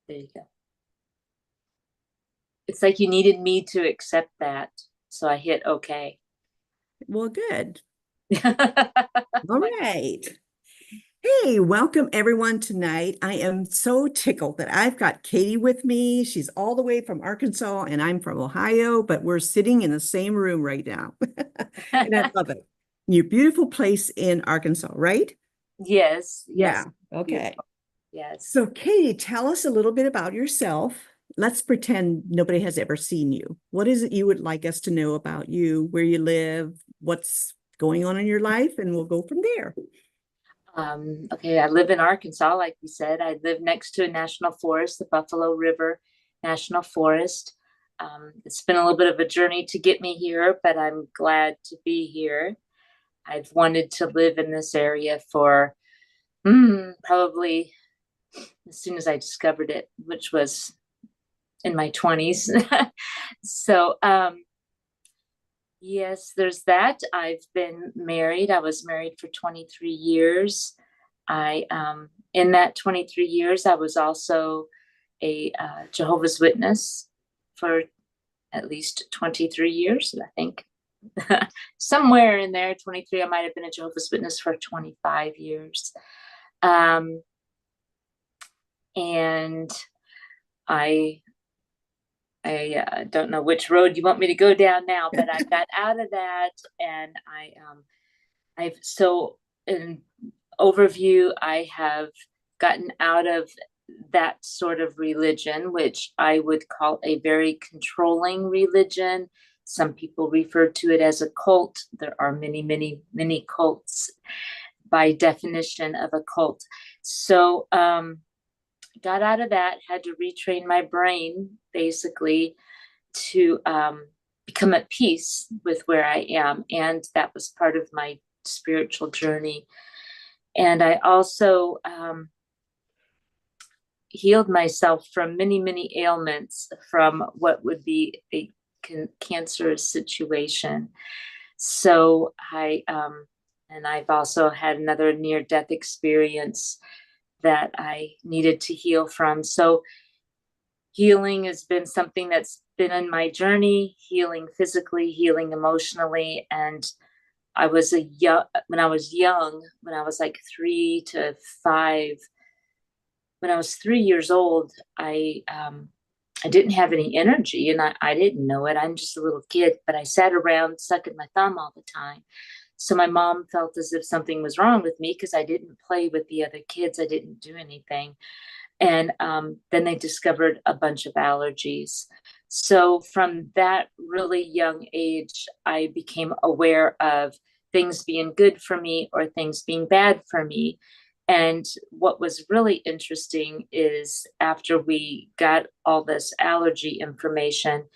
There you go. It's like you needed me to accept that. So I hit okay. Well, good. All right. Hey, welcome everyone tonight. I am so tickled that I've got Kaytee with me. She's all the way from Arkansas and I'm from Ohio, but we're sitting in the same room right now. And I love it. Your beautiful place in Arkansas, right? Yes, yes. Yeah. Okay. Beautiful. Yes. So, Kaytee, tell us a little bit about yourself. Let's pretend nobody has ever seen you. What is it you would like us to know about you, where you live, what's going on in your life, and we'll go from there. Okay, I live in Arkansas, like we said. I live next to a national forest, the Buffalo River National Forest. It's been a little bit of a journey to get me here, but I'm glad to be here. I've wanted to live in this area for probably as soon as I discovered it, which was in my 20s. So, yes, there's that. I've been married. I was married for 23 years. In that 23 years, I was also a Jehovah's Witness for at least 23 years, I think. Somewhere in there, 23, I might have been a Jehovah's Witness for 25 years. Um, and I I don't know which road you want me to go down now, but I got out of that, and I've so in overview, I have gotten out of that sort of religion, which I would call a very controlling religion. Some people refer to it as a cult. There are many, many, many cults by definition of a cult. So, got out of that, had to retrain my brain basically to become at peace with where I am. And that was part of my spiritual journey. And I also healed myself from many, many ailments from what would be a cancerous situation. So and I've also had another near death experience that I needed to heal from. So healing has been something that's been in my journey, healing physically, healing emotionally. And when I was young, when I was like 3 to 5, when I was 3 years old, I didn't have any energy, and I didn't know it. I'm just a little kid, but I sat around sucking my thumb all the time. So my mom felt as if something was wrong with me because I didn't play with the other kids. I didn't do anything. And then they discovered a bunch of allergies. So from that really young age, I became aware of things being good for me or things being bad for me. And what was really interesting is after we got all this allergy information,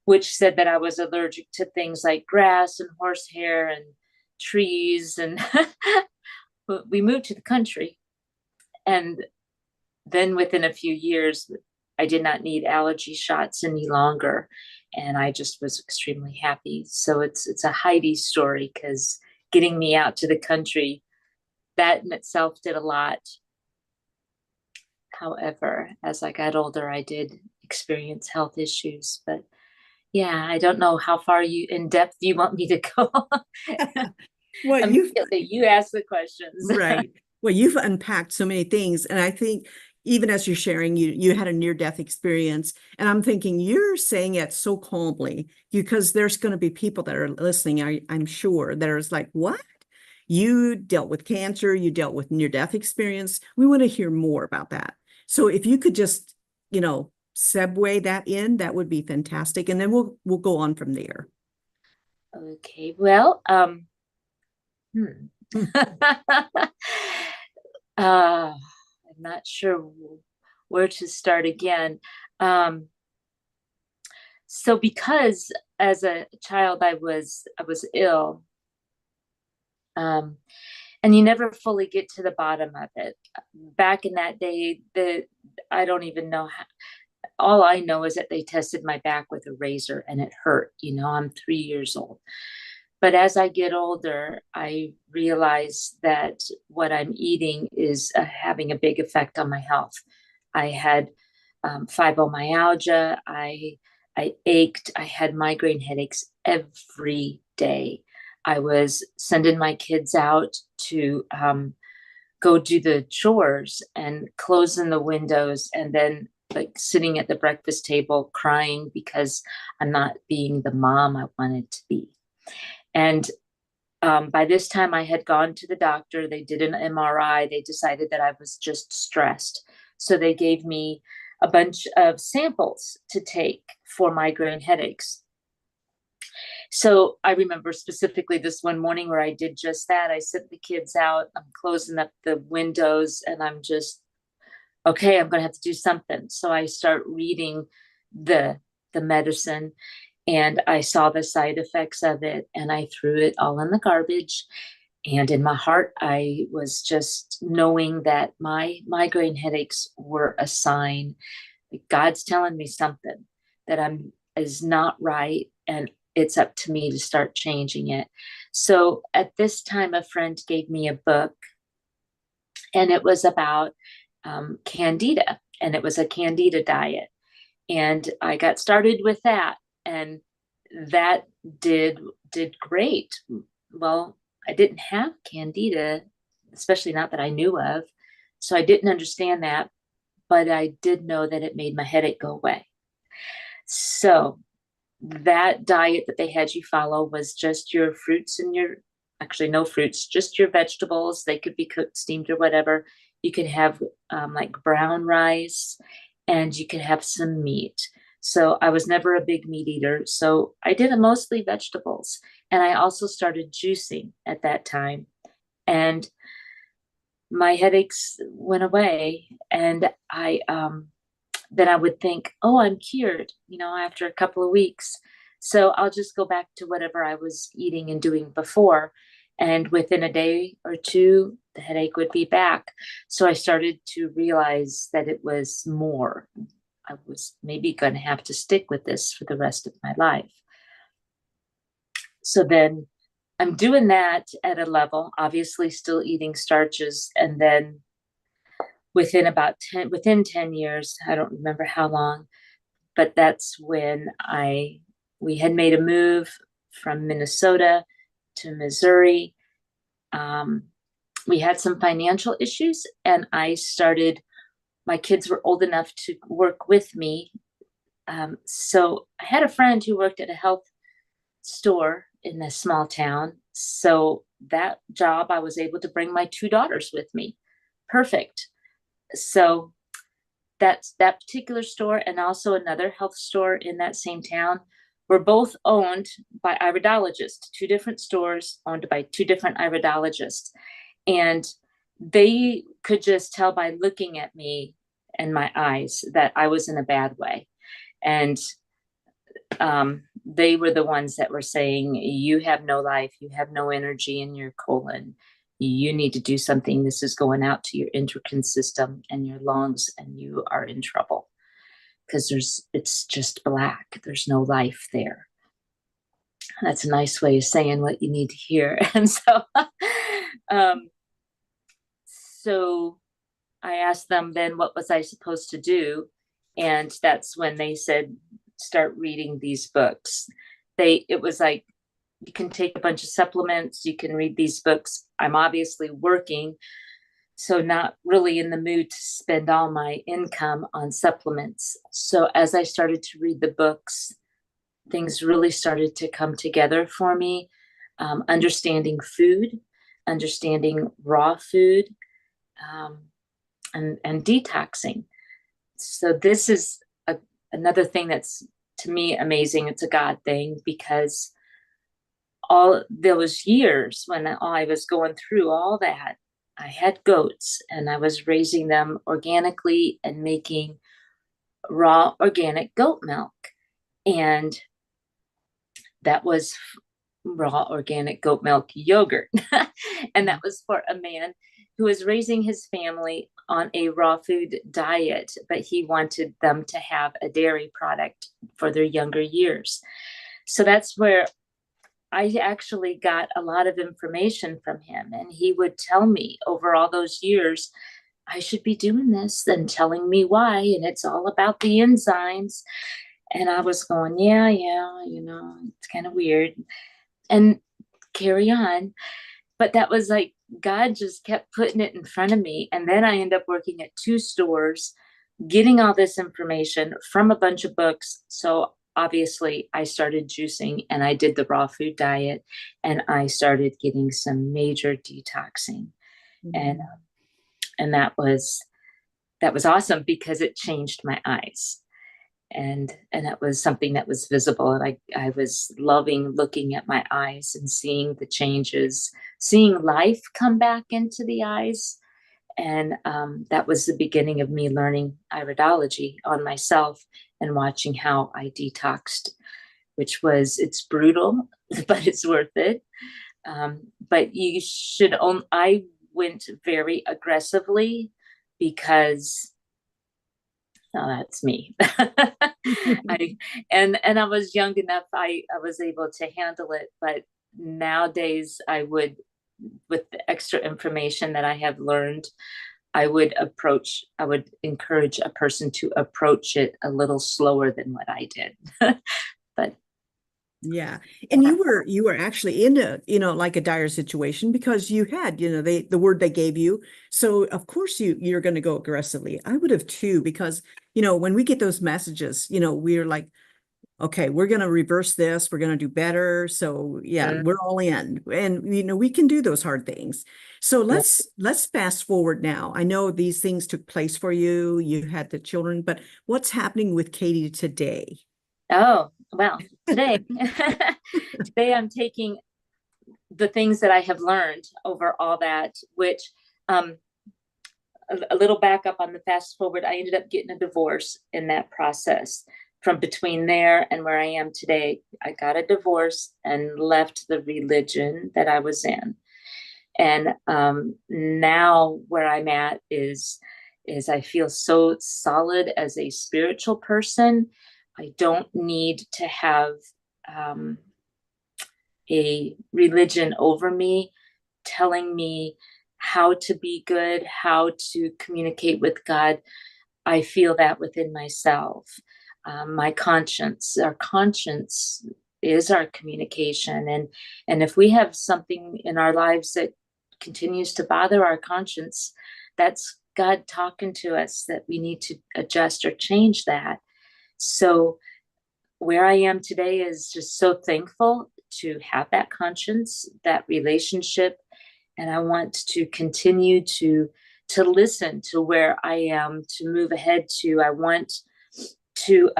which said that I was allergic to things like grass and horsehair and trees, and we moved to the country. And then within a few years, I did not need allergy shots any longer. And I just was extremely happy. So it's a Heidi story because getting me out to the country, that in itself did a lot. However, as I got older, I did experience health issues. But yeah, I don't know how far you in depth you want me to go. Well, you've Immediately, you ask the questions. right. Well, you've unpacked so many things, and I think even as you're sharing, you had a near-death experience, and I'm thinking you're saying it so calmly because there's going to be people that are listening. I'm sure that are like, "What? You dealt with cancer? You dealt with near-death experience? We want to hear more about that." So if you could just, segue that in, that would be fantastic, and then we'll go on from there. Okay, well, hmm. I'm not sure where to start again. Um, so because as a child I was ill, um, and you never fully get to the bottom of it. Back in that day, the I don't even know how. All I know is that they tested my back with a razor and it hurt. I'm 3 years old. But as I get older, I realize that what I'm eating is having a big effect on my health. I had fibromyalgia. I ached. I had migraine headaches every day. I was sending my kids out to go do the chores and closing the windows, and then like sitting at the breakfast table crying because I'm not being the mom I wanted to be. And by this time, I had gone to the doctor. They did an MRI. They decided that I was just stressed. So they gave me a bunch of samples to take for migraine headaches. So I remember specifically this one morning where I did just that. I sent the kids out. I'm closing up the windows, and I'm just, okay, I'm going to have to do something. So I start reading the medicine, and I saw the side effects of it, and I threw it all in the garbage. And in my heart, I was just knowing that my migraine headaches were a sign that God's telling me something that I'm is not right, and it's up to me to start changing it. So at this time, a friend gave me a book, and it was about candida, and it was a candida diet. And I got started with that, and that did great. Well, I didn't have candida, especially not that I knew of, so I didn't understand that, but I did know that it made my headache go away. So that diet that they had you follow was just your fruits and your, actually no fruits, just your vegetables. They could be cooked, steamed, or whatever. You could have like brown rice, and you could have some meat. So I was never a big meat eater. So I did mostly vegetables. And I also started juicing at that time. And my headaches went away. And then I would think, oh, I'm cured, after a couple of weeks. So I'll just go back to whatever I was eating and doing before. And within a day or two, the headache would be back. So I started to realize that it was more. I was maybe going to have to stick with this for the rest of my life. So then I'm doing that at a level, obviously still eating starches. And then within 10 years, I don't remember how long, but that's when we had made a move from Minnesota to Missouri. We had some financial issues, and my kids were old enough to work with me. So I had a friend who worked at a health store in a small town. So that job, I was able to bring my 2 daughters with me. Perfect. So that particular store, and also another health store in that same town, were both owned by iridologists, 2 different stores owned by 2 different iridologists. And they could just tell by looking at me and my eyes that I was in a bad way. And they were the ones that were saying, you have no life, you have no energy in your colon, you need to do something. This is going out to your endocrine system and your lungs, and you are in trouble because it's just black. There's no life there. That's a nice way of saying what you need to hear. And so I asked them then, what was I supposed to do? And that's when they said, start reading these books. It was like, you can take a bunch of supplements, you can read these books. I'm obviously working, so not really in the mood to spend all my income on supplements. So as I started to read the books, things really started to come together for me. Understanding food, understanding raw food, and detoxing. So this is another thing that's, to me, amazing. It's a God thing, because there was years when I was going through all that. I had goats, and I was raising them organically and making raw organic goat milk. And that was raw organic goat milk yogurt. And that was for a man who was raising his family on a raw food diet, but he wanted them to have a dairy product for their younger years. So that's where I actually got a lot of information from him. And he would tell me over all those years, I should be doing this and telling me why. And it's all about the enzymes. And I was going, yeah, yeah, it's kind of weird. And carry on. But that was like God just kept putting it in front of me. And then I end up working at two stores, getting all this information from a bunch of books. So obviously I started juicing and I did the raw food diet and I started getting some major detoxing. And and that was awesome because it changed my eyes. And that was something that was visible, and I was loving looking at my eyes and seeing the changes, seeing life come back into the eyes. And that was the beginning of me learning iridology on myself and watching how I detoxed, it's brutal, but it's worth it. But you should own, I went very aggressively because that's me. I and I was young enough, I was able to handle it, but nowadays I would, with the extra information that I have learned, I would encourage a person to approach it a little slower than what I did. But Yeah. And you were actually in a, like a dire situation because you had, the word they gave you. So of course you're going to go aggressively. I would have too, because, when we get those messages, we're like, okay, we're going to reverse this. We're going to do better. So yeah, mm, we're all in, and we can do those hard things. So yeah. let's fast forward now. I know these things took place for you. You had the children, but what's happening with Kaytee today? Oh, well, today, today I'm taking the things that I have learned over all that, which um, a little back up on the fast forward, I ended up getting a divorce in that process. From between there and where I am today, I got a divorce and left the religion that I was in. And now where I'm at is I feel so solid as a spiritual person. I don't need to have um, a religion over me telling me how to be good, how to communicate with God. I feel that within myself. My conscience, our conscience is our communication. And if we have something in our lives that continues to bother our conscience, that's God talking to us that we need to adjust or change that. So where I am today is just so thankful to have that conscience, that relationship, and I want to continue to listen to where I am, to move ahead to. I want to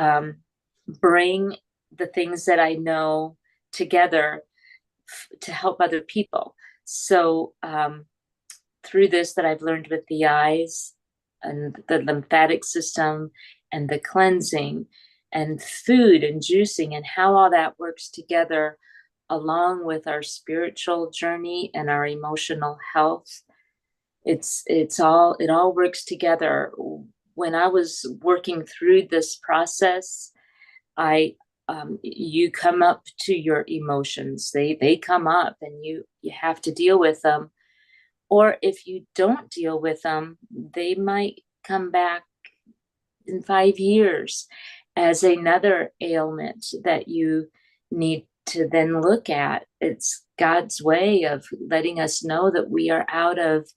bring the things that I know together to help other people. So through this that I've learned with the eyes and the lymphatic system and the cleansing and food and juicing and how all that works together along with our spiritual journey and our emotional health, it all works together. When I was working through this process, I you come up to your emotions. They come up and you have to deal with them. Or if you don't deal with them, they might come back in 5 years as another ailment that you need to then look at. It's God's way of letting us know that we are out of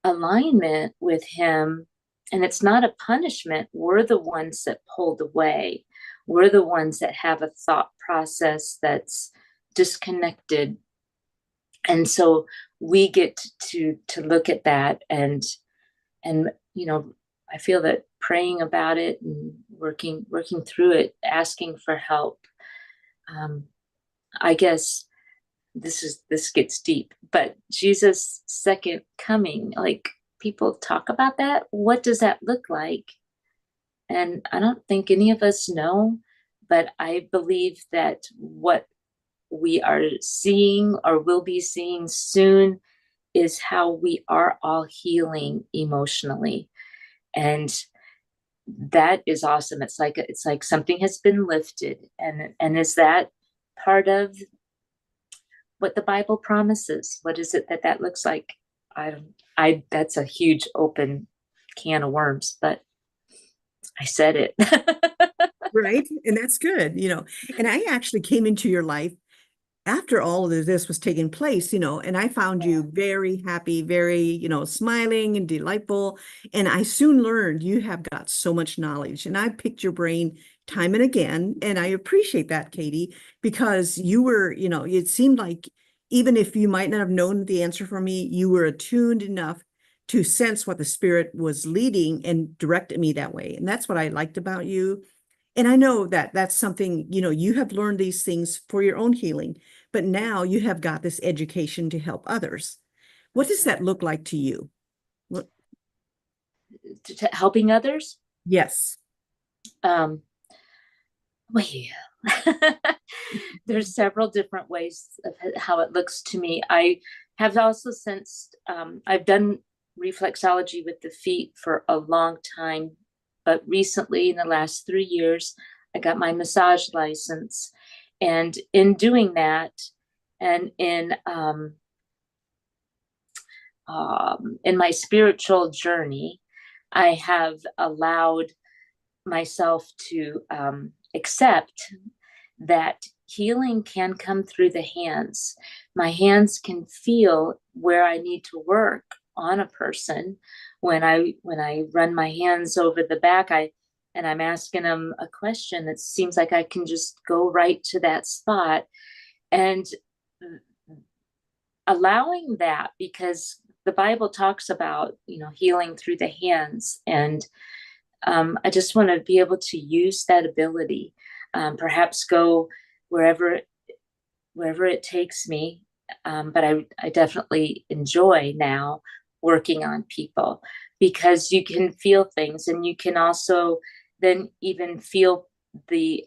alignment with Him. And it's not a punishment. We're the ones that pulled away. We're the ones that have a thought process that's disconnected. And so we get to look at that and I feel that praying about it and working through it, asking for help. um, I guess this gets deep, but Jesus' second coming, like, people talk about that. What does that look like? And I don't think any of us know, but I believe that what we are seeing or will be seeing soon is how we are all healing emotionally. And that is awesome. It's like something has been lifted. And is that part of what the Bible promises? What is it that looks like? I that's a huge open can of worms, but I said it. Right. And that's good, and I actually came into your life after all of this was taking place, and I found you very happy, very, smiling and delightful. And I soon learned you have got so much knowledge, and I picked your brain time and again. And I appreciate that, Kaytee, because you were, it seemed like even if you might not have known the answer for me, you were attuned enough to sense what the spirit was leading and directed me that way. And that's what I liked about you. And I know that that's something, you have learned these things for your own healing, but now you have got this education to help others. What does that look like to you? What- Helping others. Yes. Um, well, there's several different ways of how it looks to me. I have also sensed, I've done reflexology with the feet for a long time, but recently in the last 3 years, I got my massage license. And in doing that, and in my spiritual journey, I have allowed myself to accept that healing can come through the hands. My hands can feel where I need to work on a person. When I run my hands over the back, and I'm asking them a question, it seems like I can just go right to that spot. And allowing that, because the Bible talks about, healing through the hands. And I just want to be able to use that ability, perhaps go wherever wherever it takes me. But I definitely enjoy now working on people, because you can feel things, and you can also then even feel the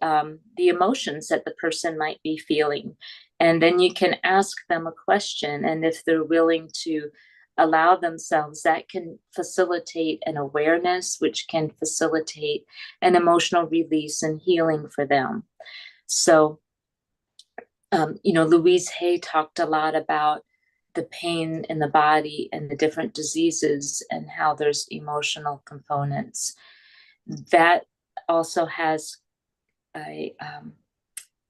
emotions that the person might be feeling. And then you can ask them a question. And if they're willing to allow themselves, that can facilitate an awareness, which can facilitate an emotional release and healing for them. So, Louise Hay talked a lot about the pain in the body and the different diseases and how there's emotional components. That also has a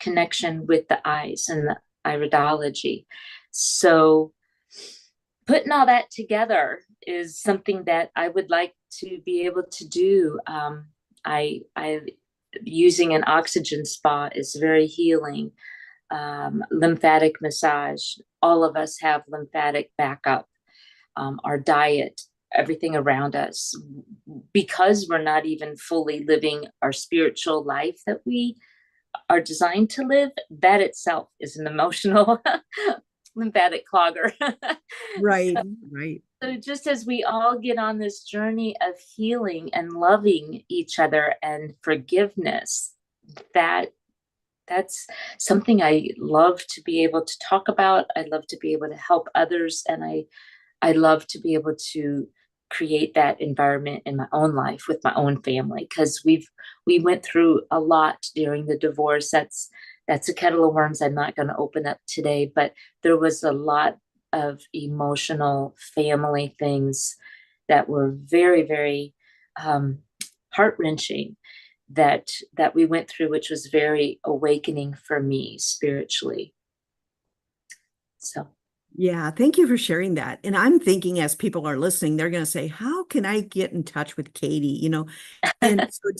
connection with the eyes and the iridology. So putting all that together is something that I would like to be able to do. I using an oxygen spa is very healing. Lymphatic massage. All of us have lymphatic backup. Our diet, everything around us, because we're not even fully living our spiritual life that we are designed to live. That itself is an emotional lymphatic clogger. Right, right. So just as we all get on this journey of healing and loving each other and forgiveness, that's something I love to be able to talk about. I love to be able to help others, and I love to be able to create that environment in my own life with my own family, because we went through a lot during the divorce. That's a kettle of worms I'm not going to open up today, but there was a lot of emotional family things that were very, very heart-wrenching that we went through, which was very awakening for me spiritually. So Yeah, thank you for sharing that. And I'm thinking as people are listening, they're going to say, how can I get in touch with Kaytee? And so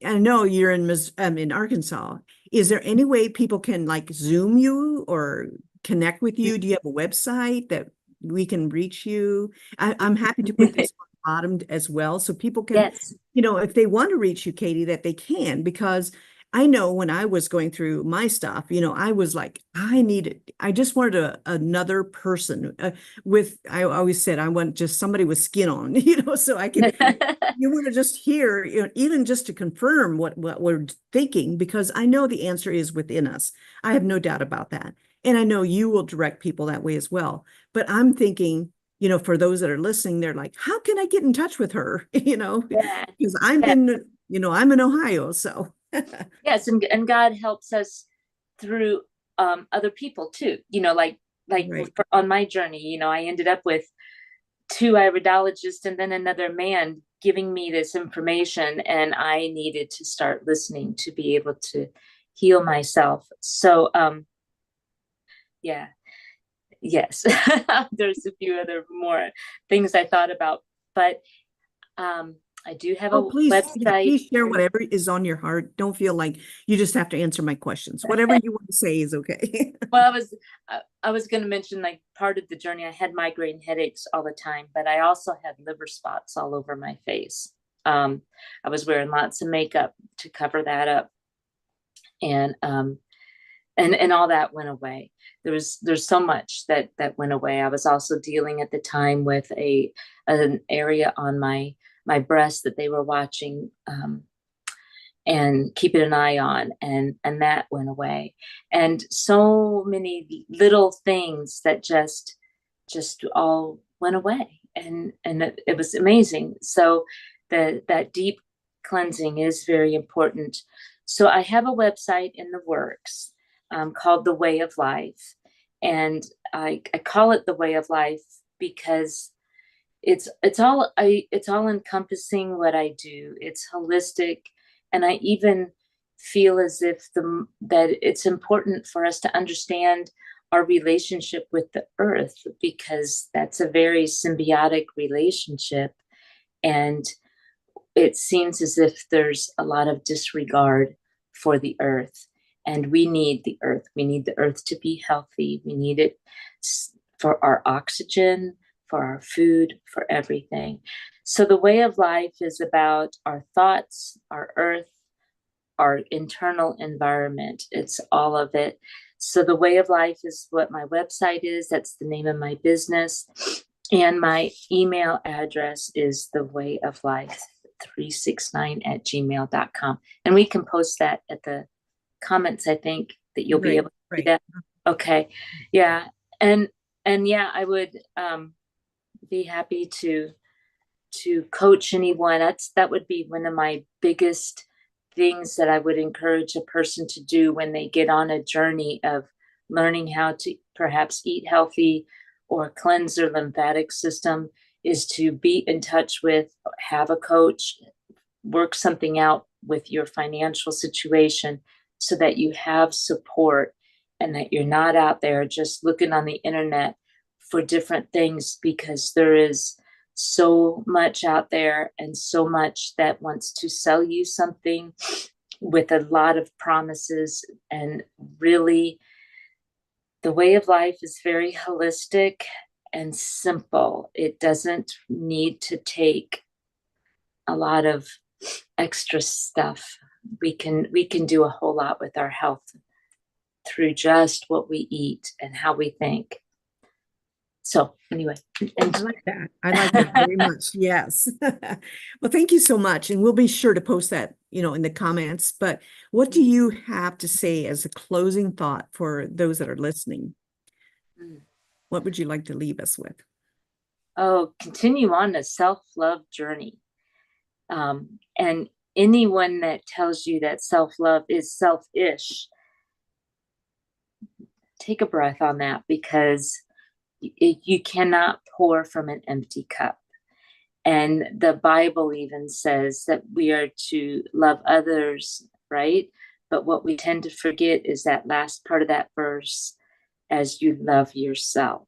I know you're in Arkansas. Is there any way people can like Zoom you or connect with you? Do you have a website that we can reach you? I'm happy to put this on the bottom as well, so people can, yes. if they want to reach you, Kaytee, that they can, because I know when I was going through my stuff, I was like, I just wanted another person I always said, I want just somebody with skin on, so I can, you want to just hear, even just to confirm what we're thinking, because I know the answer is within us. I have no doubt about that. And I know you will direct people that way as well. But I'm thinking, for those that are listening, they're like, how can I get in touch with her? Yeah. Because I'm Yeah. I'm in Ohio, so. Yes, and God helps us through other people too. Like Right. on my journey, I ended up with two iridologists and then another man giving me this information, and I needed to start listening to be able to heal myself. So yeah, yes. There's a few other more things I thought about, but I do have Oh, a please, yeah, website. please share whatever is on your heart. Don't feel like you just have to answer my questions. Whatever you want to say is okay. Well, I was going to mention, like, part of the journey. I had migraine headaches all the time, but I also had liver spots all over my face. I was wearing lots of makeup to cover that up, and and all that went away. There's so much that went away. I was also dealing at the time with an area on my breast that they were watching, and keeping an eye on, and that went away. And so many little things that just all went away, and it was amazing. So that deep cleansing is very important. So I have a website in the works, called The Way of Life, and I call it The Way of Life because it's all encompassing what I do. It's holistic, and I even feel as if that it's important for us to understand our relationship with the earth, because that's a very symbiotic relationship, and it seems as if there's a lot of disregard for the earth, and we need the earth. We need the earth to be healthy. We need it for our oxygen, for our food, for everything. So the way of life is about our thoughts, our earth, our internal environment. It's all of it. So the way of life is what my website is. That's the name of my business. And my email address is the way of life 369@gmail.com. And we can post that at the comments, I think, that you'll be Right, able to do right. that. Okay. Yeah. And yeah, I would be happy to coach anyone. That would be one of my biggest things that I would encourage a person to do when they get on a journey of learning how to perhaps eat healthy or cleanse their lymphatic system, is to be in touch with, have a coach, work something out with your financial situation so that you have support, and that you're not out there just looking on the internet for different things, because there is so much out there and so much that wants to sell you something with a lot of promises. And really, the way of life is very holistic and simple. It doesn't need to take a lot of extra stuff. We can do a whole lot with our health through just what we eat and how we think. So anyway, I like that. I like that very much. Yes. Well, thank you so much. And we'll be sure to post that, in the comments. But what do you have to say as a closing thought for those that are listening? What would you like to leave us with? continue on a self-love journey. And anyone that tells you that self-love is selfish, take a breath on that, because you cannot pour from an empty cup. And the Bible even says that we are to love others, right? But what we tend to forget is that last part of that verse, as you love yourself.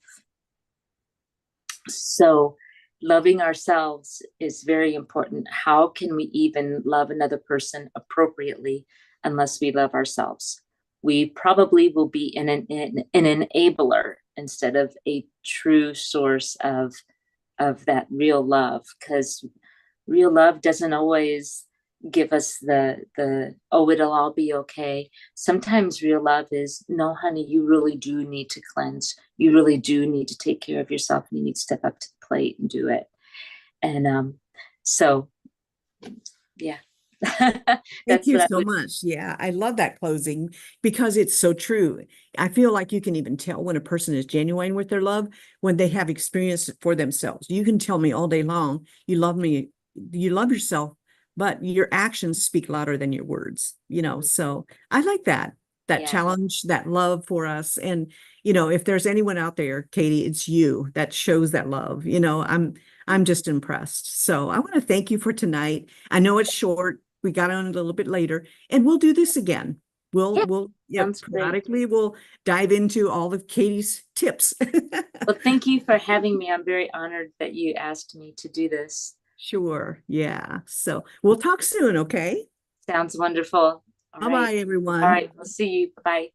So loving ourselves is very important. How can we even love another person appropriately unless we love ourselves? We probably will be an enabler instead of a true source of that real love, because real love doesn't always give us the oh, it'll all be okay. Sometimes real love is, no honey, you really do need to cleanse, you really do need to take care of yourself, and you need to step up to the plate and do it. And so yeah. Thank That's you what I so would. much. Yeah, I love that closing because it's so true. I feel like you can even tell when a person is genuine with their love when they have experienced it for themselves. You can tell me all day long, you love me, you love yourself, but your actions speak louder than your words, so I like that. that Yeah. challenge, that love for us. And, if there's anyone out there, Kaytee, it's you that shows that love. I'm just impressed. So I want to thank you for tonight. I know it's short. We got on a little bit later, and we'll do this again. Yeah, Yeah, sounds great. periodically we'll dive into all of Kaytee's tips. Well, thank you for having me. I'm very honored that you asked me to do this. Sure. Yeah. So we'll talk soon. Okay. Sounds wonderful. All right. Bye-bye, All everyone. right. We'll see you. Bye.